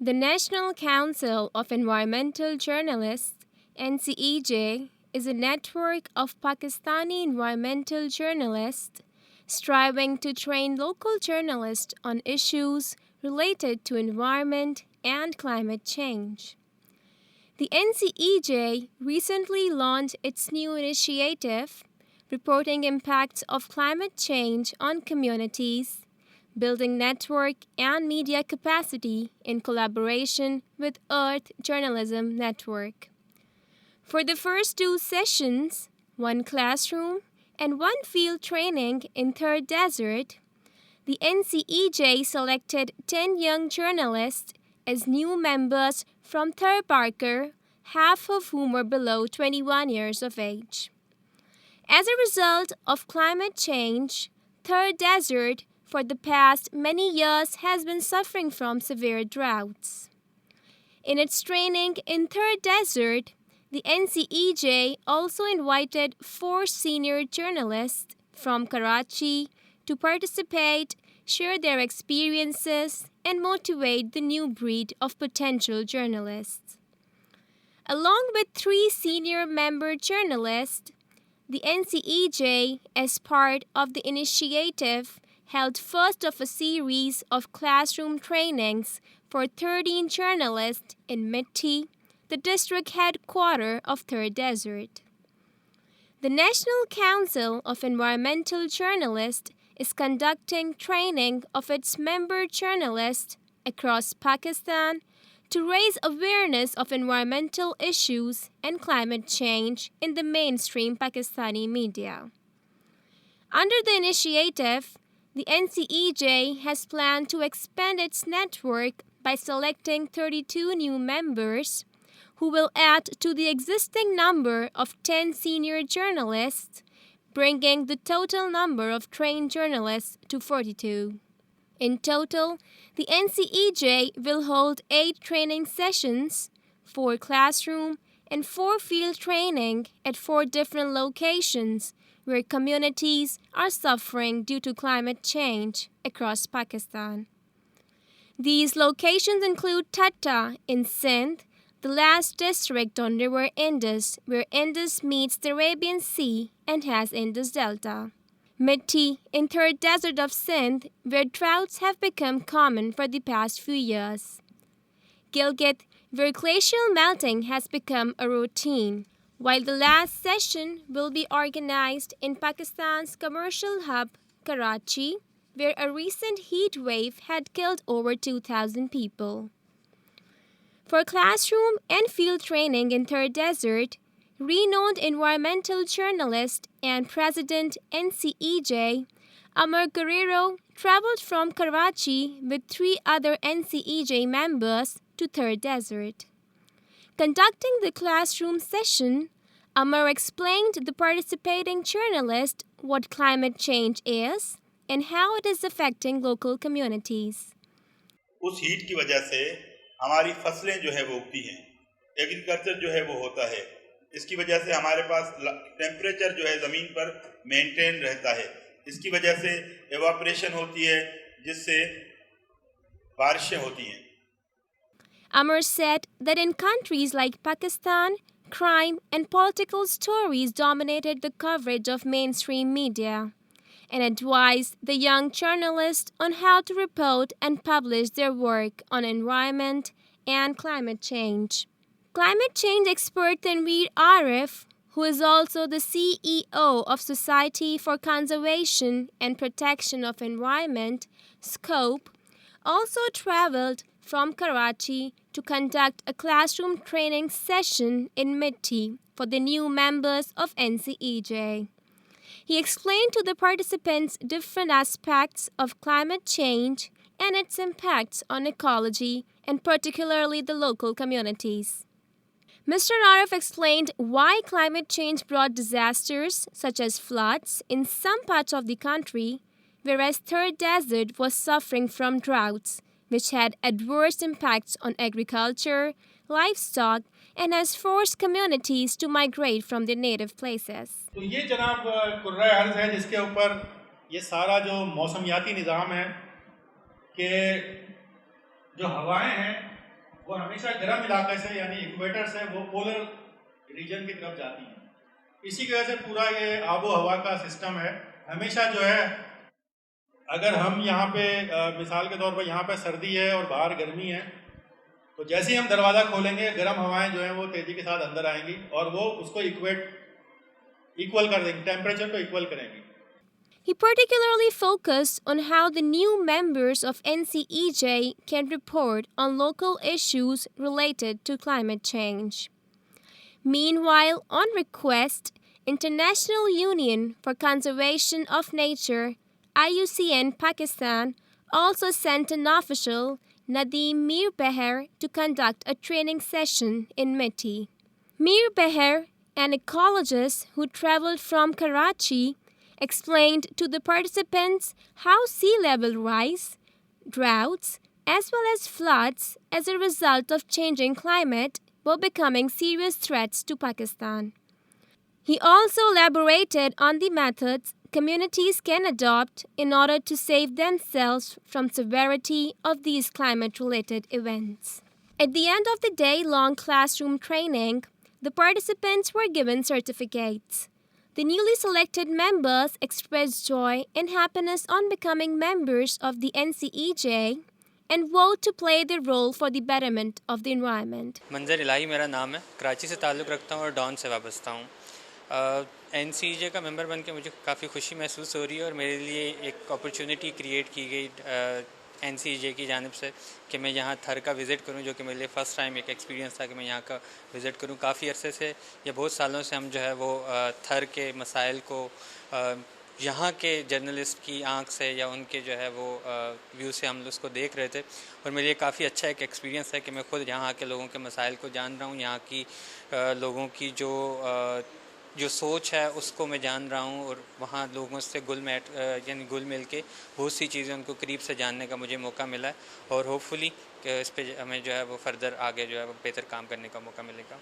The National Council of Environmental Journalists, NCEJ, is a network of Pakistani environmental journalists striving to train local journalists on issues related to environment and climate change. The NCEJ recently launched its new initiative, reporting impacts of climate change on communities, building network and media capacity in collaboration with Earth Journalism Network. For the first two sessions, one classroom and one field training in Thar Desert, the NCEJ selected 10 young journalists as new members from Tharparkar, half of whom were below 21 years of age. As a result of climate change, Thar Desert for the past many years has been suffering from severe droughts. In its training in Thar Desert, the NCEJ also invited 4 senior journalists from Karachi to participate, share their experiences, and motivate the new breed of potential journalists. Along with 3 senior member journalists, the NCEJ, as part of the initiative, held first of a series of classroom trainings for 13 journalists in Mithi, the district headquarters of Thar Desert. The National Council of Environmental Journalists is conducting training of its member journalists across Pakistan to raise awareness of environmental issues and climate change in the mainstream Pakistani media. Under the initiative, the NCEJ has planned to expand its network by selecting 32 new members who will add to the existing number of 10 senior journalists, bringing the total number of trained journalists to 42. In total, the NCEJ will hold 8 training sessions, 4 classroom and 4 field training at 4 different locations where communities are suffering due to climate change across Pakistan. These locations include Thatta in Sindh, the last district on River Indus, where Indus meets the Arabian Sea and has Indus Delta. Mithi in Thar Desert of Sindh, where droughts have become common for the past few years. Gilgit, where glacial melting has become a routine, while the last session will be organized in Pakistan's commercial hub, Karachi, where a recent heat wave had killed over 2,000 people. For classroom and field training in Thar Desert, renowned environmental journalist and President NCEJ, Amar Guerrero traveled from Karachi with 3 other NCEJ members to Thar Desert. Conducting the classroom session, Amar explained to the participating journalist what climate change is and how it is affecting local communities. उस heat की वजह से हमारी फसलें जो है वो उगती हैं, एग्रीकल्चर जो है वो होता है, इसकी वजह से हमारे पास टेम्परेचर जो है ज़मीन पर मेंटेन रहता है, इसकी वजह से एवापोरेशन होती है जिससे बारिशें होती हैं. Amar said that in countries like Pakistan, crime and political stories dominated the coverage of mainstream media, and advised the young journalists on how to report and publish their work on environment and climate change. Climate change expert Tanveer Arif, who is also the CEO of Society for Conservation and Protection of Environment, SCOPE, also traveled from Karachi to conduct a classroom training session in Mithi for the new members of NCEJ. He explained to the participants different aspects of climate change and its impacts on ecology and particularly the local communities. Mr. Arif explained why climate change brought disasters such as floods in some parts of the country, whereas Thar Desert was suffering from droughts, which had adverse impacts on agriculture, livestock, and has forced communities to migrate from their native places. तो ये जनाब कुर्रा अर्ज़ है जिसके ऊपर ये सारा जो मौसमियाती निज़ाम है कि जो हवाएं हैं वो हमेशा गर्म इलाके से यानी इक्वेटर से वो पोलर रीजन की तरफ जाती हैं। इसी की वजह से पूरा ये आबो हवा का सिस्टम है। हमेशा जो है अगर हम यहाँ पे मिसाल के तौर पर यहाँ पे सर्दी है और बाहर गर्मी है, तो जैसे ही हम दरवाज़ा खोलेंगे गर्म हवाएं जो हैं वो तेज़ी के साथ अंदर आएंगी और वो उसको इक्वल कर देंगी, टेम्परेचर को इक्वल करेंगी। He particularly focused on how the new members of NCEJ can report on local issues related to climate change. Meanwhile, on request, International Union for Conservation of Nature (IUCN) Pakistan also sent an official, Nadeem Mir Beher, to conduct a training session in Mithi. Mir Beher, an ecologist who traveled from Karachi, explained to the participants how sea level rise, droughts, as well as floods as a result of changing climate were becoming serious threats to Pakistan. He also elaborated on the methods communities can adopt in order to save themselves from severity of these climate-related events. At the end of the day-long classroom training, the participants were given certificates. The newly selected members expressed joy and happiness on becoming members of the NCEJ and vowed to play their role for the betterment of the environment. मंजर इलाही मेरा नाम है, कराची से ताल्लुक़ रखता हूँ और don से वाबस्ता हूँ। NCEJ का मेंबर बन के मुझे काफ़ी खुशी महसूस हो रही है और मेरे लिए एक अपॉर्चुनिटी क्रिएट की गई NCEJ की जानिब से कि मैं यहाँ थर का विज़िट करूँ, जो कि मेरे लिए फ़र्स्ट टाइम एक एक्सपीरियंस था कि मैं यहाँ का विज़िट करूँ। काफ़ी अरसे से या बहुत सालों से हम जो है वो थर के मसाइल को यहाँ के जर्नलिस्ट की आंख से या उनके जो है वो व्यू से हम उसको देख रहे थे और मेरे लिए काफ़ी अच्छा एक एक्सपीरियंस है कि मैं खुद यहाँ के लोगों के मसाइल को जान रहा हूँ। यहाँ की लोगों की जो सोच है उसको मैं जान रहा हूँ और वहाँ लोगों से यानी घुल मिल के बहुत सी चीज़ें उनको करीब से जानने का मुझे मौका मिला है और होपफुली इस पे हमें जो है वो फर्दर आगे जो है वो बेहतर काम करने का मौका मिलेगा।